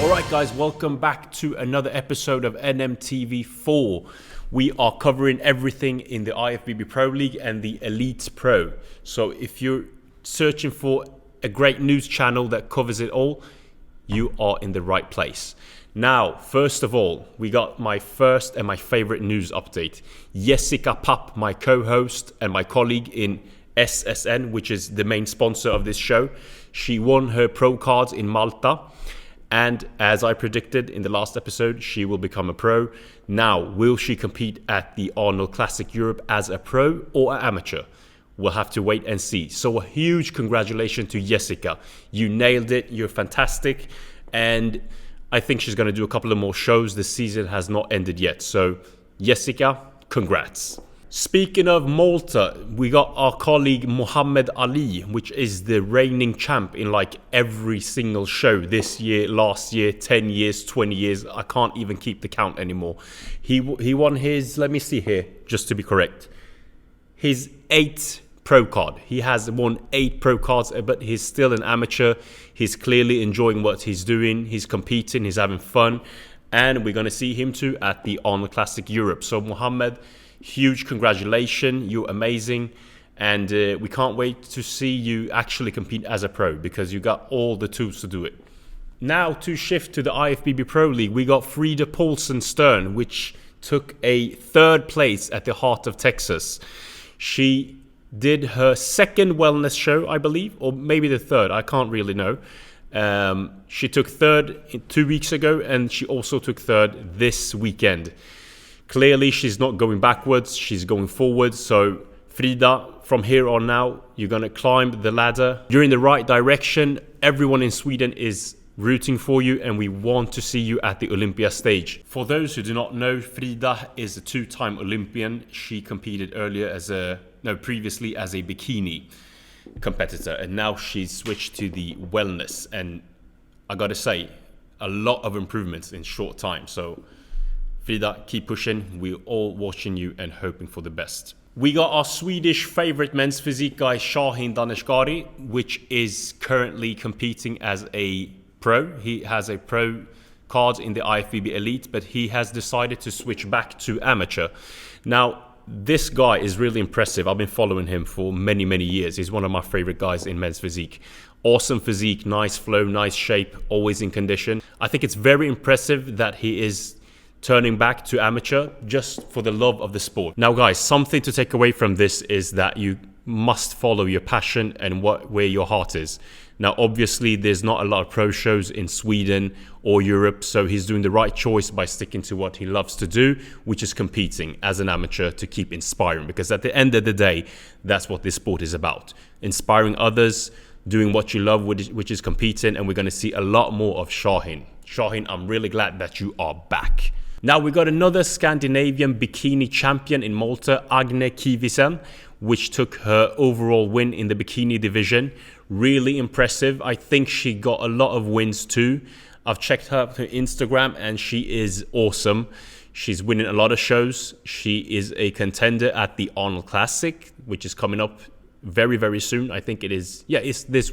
Alright guys, welcome back to another episode of NMTV 4. We are covering everything in the IFBB Pro League and the Elite Pro. So if you're searching for a great news channel that covers it all, you are in the right place. Now, first of all, we got my first and my favorite news update. Jessica Papp, my co-host and my colleague in SSN, which is the main sponsor of this show, she won her pro cards in Malta. And as I predicted in the last episode, she will become a pro. Now, will she compete at the Arnold Classic Europe as a pro or an amateur? We'll have to wait and see. So a huge congratulations to Jessica. You nailed it. You're fantastic. And I think she's going to do a couple of more shows. The season has not ended yet. So Jessica, congrats. Speaking of Malta, we got our colleague Muhammad Ali, which is the reigning champ in like every single show this year, last year, 10 years, 20 years. I can't even keep the count anymore. He won his, let me see here, just to be correct, his 8th pro card. He has won 8 pro cards, but he's still an amateur. He's clearly enjoying what he's doing. He's competing, he's having fun. And we're going to see him too at the Arnold Classic Europe. So Muhammad, huge congratulations, you're amazing, and we can't wait to see you actually compete as a pro because you got all the tools to do it. Now to shift to the IFBB Pro League, we got Frida Paulsen Stern, which took a 3rd place at the Heart of Texas. She did her 2nd wellness show, I believe, or maybe the 3rd, I can't really know. She took 3rd 2 weeks ago, and she also took 3rd this weekend. Clearly, she's not going backwards, she's going forward. So, Frida, from here on now, you're going to climb the ladder. You're in the right direction. Everyone in Sweden is rooting for you, and we want to see you at the Olympia stage. For those who do not know, Frida is a 2-time Olympian. She competed previously as a bikini competitor, and now she's switched to the wellness. And I got to say, a lot of improvements in short time. So, Frida, keep pushing. We're all watching you and hoping for the best. We got our Swedish favorite men's physique guy, Shahin Danishkari, which is currently competing as a pro. He has a pro card in the IFBB Elite, but he has decided to switch back to amateur. Now, this guy is really impressive. I've been following him for many, many years. He's one of my favorite guys in men's physique. Awesome physique, nice flow, nice shape, always in condition. I think it's very impressive that he is turning back to amateur just for the love of the sport. Now guys, something to take away from this is that you must follow your passion and where your heart is. Now obviously there's not a lot of pro shows in Sweden or Europe, so he's doing the right choice by sticking to what he loves to do, which is competing as an amateur to keep inspiring, because at the end of the day, that's what this sport is about. Inspiring others, doing what you love, which is competing, and we're going to see a lot more of Shahin. Shahin, I'm really glad that you are back. Now we got another Scandinavian bikini champion in Malta, Ylvasen, which took her overall win in the bikini division. Really impressive. I think she got a lot of wins too. I've checked her Instagram and she is awesome. She's winning a lot of shows. She is a contender at the Arnold Classic, which is coming up very, very soon. I think it is. Yeah, it's this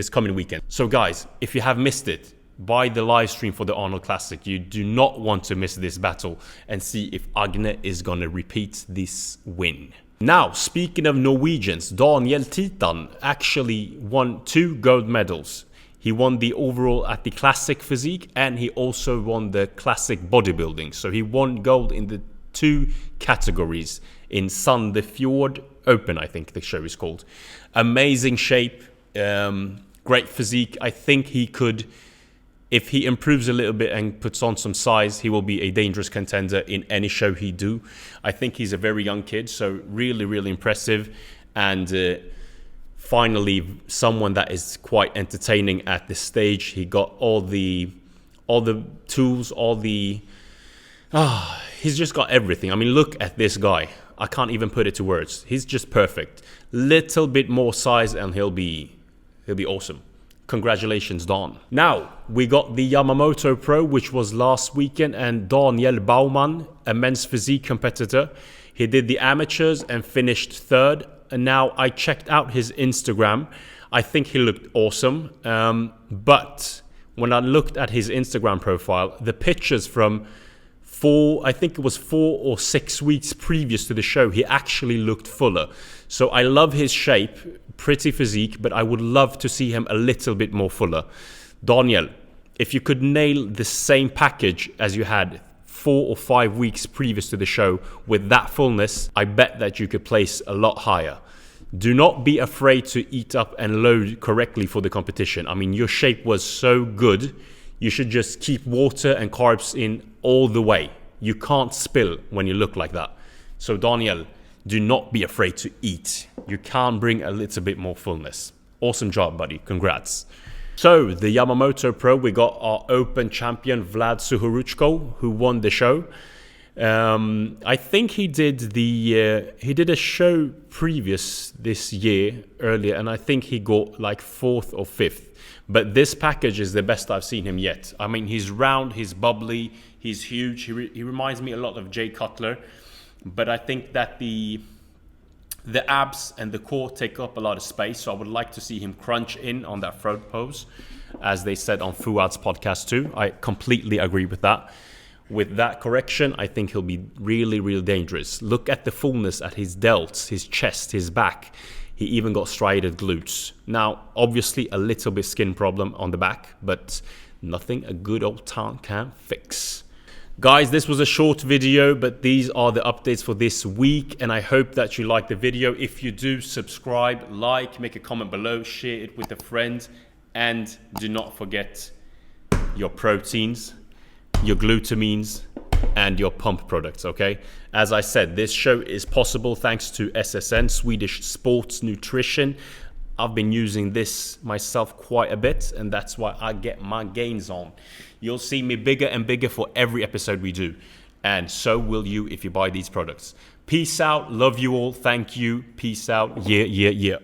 coming weekend. So guys, if you have missed it, buy the live stream for the Arnold Classic. You do not want to miss this battle and see if Agne is going to repeat this win. Now, speaking of Norwegians, Daniel Titan actually won 2 gold medals. He won the overall at the Classic Physique and he also won the Classic Bodybuilding. So he won gold in the 2 categories in Sandefjord Open, I think the show is called. Amazing shape, great physique. I think he could, if he improves a little bit and puts on some size, he will be a dangerous contender in any show he do. I think he's a very young kid, so really, really impressive. And finally, someone that is quite entertaining at this stage. He got all the tools, he's just got everything. I mean, look at this guy. I can't even put it to words. He's just perfect. Little bit more size and he'll be awesome. Congratulations, Don. Now, we got the Yamamoto Pro, which was last weekend, and Daniel Bauman, a men's physique competitor. He did the amateurs and finished 3rd. And now I checked out his Instagram. I think he looked awesome. But when I looked at his Instagram profile, the pictures from I think it was 4 or 6 weeks previous to the show, he actually looked fuller. So I love his shape, pretty physique, but I would love to see him a little bit more fuller. Daniel, if you could nail the same package as you had 4 or 5 weeks previous to the show with that fullness, I bet that you could place a lot higher. Do not be afraid to eat up and load correctly for the competition. I mean, your shape was so good. You should just keep water and carbs in all the way. You can't spill when you look like that. So Daniel, do not be afraid to eat. You can bring a little bit more fullness. Awesome job, buddy. Congrats. So the Yamamoto Pro, we got our Open champion Vlad Suhuruchko, who won the show. I think he did a show previous this year earlier, and I think he got like 4th or 5th. But this package is the best I've seen him yet. I mean, he's round, he's bubbly, he's huge. He reminds me a lot of Jay Cutler, but I think that the abs and the core take up a lot of space. So I would like to see him crunch in on that front pose, as they said on Fuad's podcast too. I completely agree with that. With that correction, I think he'll be really, really dangerous. Look at the fullness at his delts, his chest, his back. He even got striated glutes. Now, obviously, a little bit skin problem on the back, but nothing a good old town can fix. Guys, this was a short video, but these are the updates for this week, and I hope that you liked the video. If you do, subscribe, like, make a comment below, share it with a friend, and do not forget your proteins, your glutamines, and your pump products, okay? As I said, this show is possible thanks to SSN, Swedish Sports Nutrition. I've been using this myself quite a bit, and that's why I get my gains on. You'll see me bigger and bigger for every episode we do, and so will you if you buy these products. Peace out, love you all, thank you, peace out, yeah.